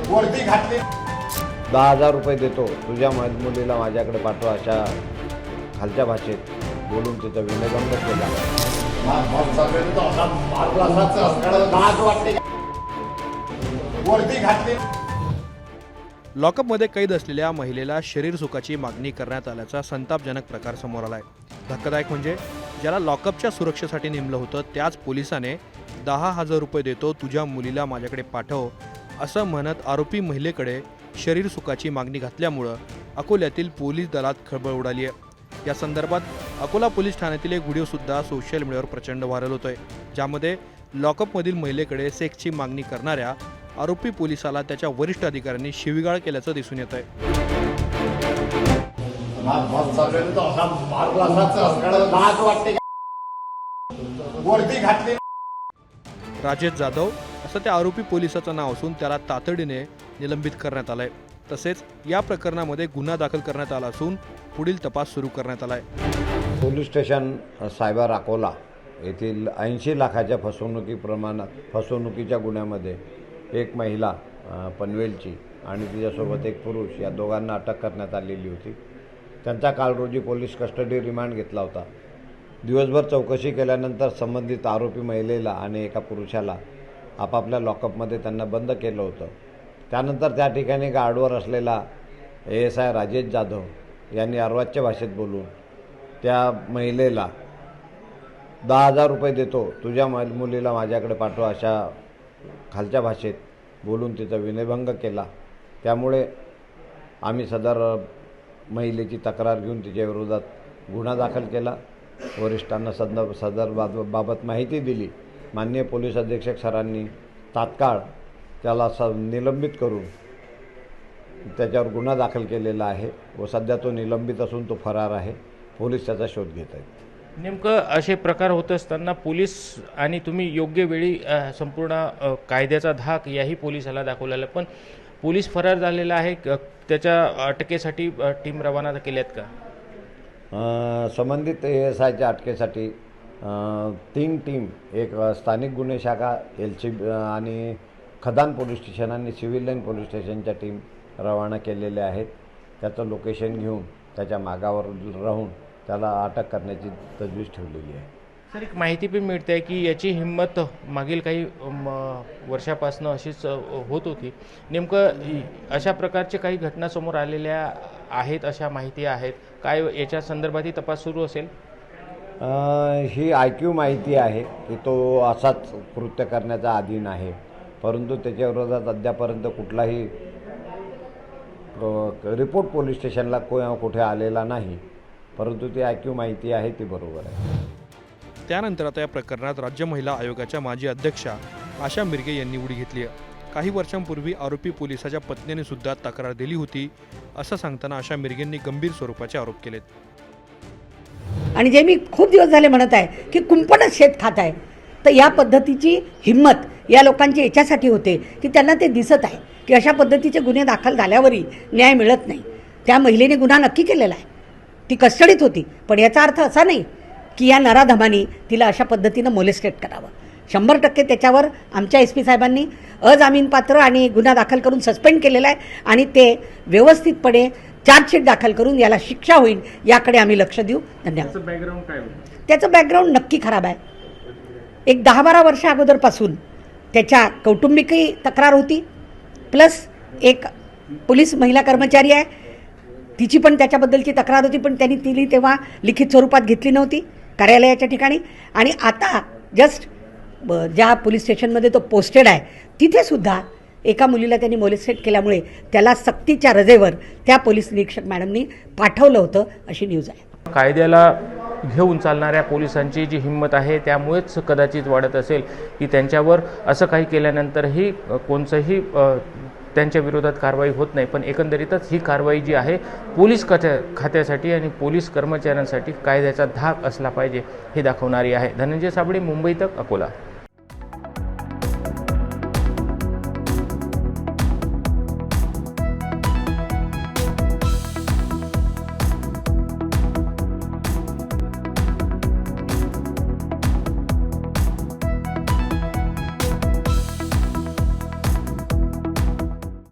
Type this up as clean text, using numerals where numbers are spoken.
वरती घातली 10,000 रुपये देतो तुझ्या मुलीला माझ्याकडे पाठवा अशा खालच्या भाषेत बोलून तिचा विनयभंग केला. वरती घातली. लॉकअपमध्ये कैद असलेल्या महिलेला शरीर सुखाची मागणी करण्यात आल्याचा संतापजनक प्रकार समोर आलाय. धक्कादायक म्हणजे ज्याला लॉकअपच्या सुरक्षेसाठी नेमलं होतं त्याच पोलिसाने 10,000 रुपये देतो तुझ्या मुलीला माझ्याकडे पाठव असं म्हणत आरोपी महिलेकडे शरीर सुखाची मागणी घातल्यामुळं अकोल्यातील पोलीस दलात खळबळ उडाली आहे. या संदर्भात अकोला पोलीस ठाण्यातील एक व्हिडिओसुद्धा सोशल मीडियावर प्रचंड व्हायरल होतोय, ज्यामध्ये लॉकअपमधील महिलेकडे सेक्सची मागणी करणाऱ्या आरोपी पोलिसाला त्याच्या वरिष्ठ अधिकाऱ्यांनी शिवीगाळ केल्याचं दिसून येत आहे. राजेश जाधव असं त्या आरोपी पोलिसाचं नाव असून त्याला तातडीने निलंबित करण्यात आलंय. तसेच या प्रकरणामध्ये गुन्हा दाखल करण्यात आला असून पुढील तपास सुरू करण्यात आलाय. पोलीस स्टेशन सायबर अकोला येथील 80 लाखाच्या फसवणुकीच्या गुन्ह्यामध्ये एक महिला पनवेलची आणि तिच्यासोबत एक पुरुष या दोघांना अटक करण्यात आलेली होती. त्यांचा काल रोजी पोलीस कस्टडी रिमांड घेतला होता. दिवसभर चौकशी केल्यानंतर संबंधित आरोपी महिलेला आणि एका पुरुषाला आपापल्या लॉकअपमध्ये त्यांना बंद केलं होतं. त्यानंतर त्या ठिकाणी गार्डवर असलेला ASI राजेश जाधव यांनी अर्वाच्य भाषेत बोलून त्या महिलेला 10,000 रुपये देतो तुझ्या मुलीला माझ्याकडे पाठवा अशा खालच्या भाषेत बोलून तिचा विनयभंग केला. त्यामुळे आम्ही सदर महिलेची तक्रार घेऊन तिच्या विरोधात गुन्हा दाखल केला. वरिष्ठांना सदर बाबत माहिती दिली. माननीय पोलीस अधीक्षक सरांनी तात्काळ त्याला निलंबित करून त्याच्यावर गुन्हा दाखल केलेला आहे व सध्या तो निलंबित असून तो फरार आहे. पोलीस त्याचा शोध घेत आहेत. नेमकं असे प्रकार होत असताना पोलीस आणि तुम्ही योग्य वेळी संपूर्ण कायद्याचा धाक याही पोलिसाला दाखवलेला, पण पोलीस फरार झालेला आहे. त्याच्या अटकेसाठी टीम रवाना केल्यात का? संबंधित ASIच्या अटकेसाठी 3 टीम, एक स्थानिक गुन्हे शाखा LCB आणि खदान पोलीस स्टेशन आणि सिव्हिल लाईन पोलीस स्टेशनच्या टीम रवाना केलेल्या आहेत. त्याचं लोकेशन घेऊन त्याच्या मागावर राहून त्याला अटक करण्याची तजवीज ठेवलेली आहे. सर, एक माहिती पण मिळते आहे की याची हिंमत मागील काही वर्षापासून अशीच होत होती. नेमकं अशा प्रकारचे काही घटना समोर आलेल्या आहेत अशा माहिती आहेत काय? याच्या संदर्भातही तपास सुरू असेल? ही IQ माहिती आहे की तो असाच कृत्य करण्याचा अधीन आहे, परंतु त्याच्या विरोधात अद्यापर्यंत कुठलाही रिपोर्ट पोलीस स्टेशनला कुठे आलेला नाही. परंतु ती IQ माहिती आहे ती बरोबर आहे. त्यानंतर आता या प्रकरणात राज्य महिला आयोगाच्या माजी अध्यक्षा आशा मिरगे यांनी उडी घेतली आहे. काही वर्षांपूर्वी आरोपी पोलिसाच्या पत्नीने सुद्धा तक्रार दिली होती असं सांगताना आशा मिरगेंनी गंभीर स्वरूपाचे आरोप केलेत. आणि जे मी खूप दिवस झाले म्हणत आहे की कुंपणच शेत खात आहे, तर या पद्धतीची हिंमत या लोकांची याच्यासाठी होते की त्यांना ते दिसत आहे की अशा पद्धतीचे गुन्हे दाखल झाल्यावरही न्याय मिळत नाही. त्या महिलेने गुन्हा नक्की केलेला आहे, ती कस्टडीत होती, पण याचा अर्थ असा नाही की या नराधमानी तिला अशा पद्धतीनं मोलेस्टेट करावं. 100% त्याच्यावर आमच्या SP साहेबांनी अजामीनपात्र आणि गुन्हा दाखल करून सस्पेंड केलेला आहे आणि ते व्यवस्थितपणे चार्जशीट दाखल करून याला शिक्षा होईल याकडे आम्ही लक्ष देऊ. धन्यवाद. बॅकग्राऊंड काय? त्याचं बॅकग्राऊंड नक्की खराब आहे. एक 10-12 वर्ष अगोदरपासून त्याच्या कौटुंबिकही तक्रार होती, प्लस एक पोलीस महिला कर्मचारी आहे, तिची पण त्याच्याबद्दलची तक्रार होती, पण त्यांनी तिने तेव्हा लिखित स्वरूपात घेतली नव्हती कार्यालयाच्या ठिकाणी. आणि आता जस्ट ज्या पोलीस स्टेशनमध्ये तो पोस्टेड आहे तिथेसुद्धा एका मुलीला त्यांनी मोलेस्टेट केल्यामुळे त्याला सक्तीच्या रजेवर त्या पोलीस निरीक्षक मॅडमनी पाठवलं होतं अशी न्यूज आहे. कायद्याला घेऊन चालणाऱ्या पोलिसांची जी हिंमत आहे त्यामुळेच कदाचित वाढत असेल की त्यांच्यावर असं काही केल्यानंतरही कोणचंही त्यांच्या विरोधात कारवाई होत नाही. पण एकंदरीतच ही कारवाई जी आहे पोलीस खात्यासाठी आणि पोलीस कर्मचाऱ्यांसाठी कायद्याचा धाक असला पाहिजे हे दाखवणारी आहे. धनंजय साबळे, मुंबई तक, अकोला.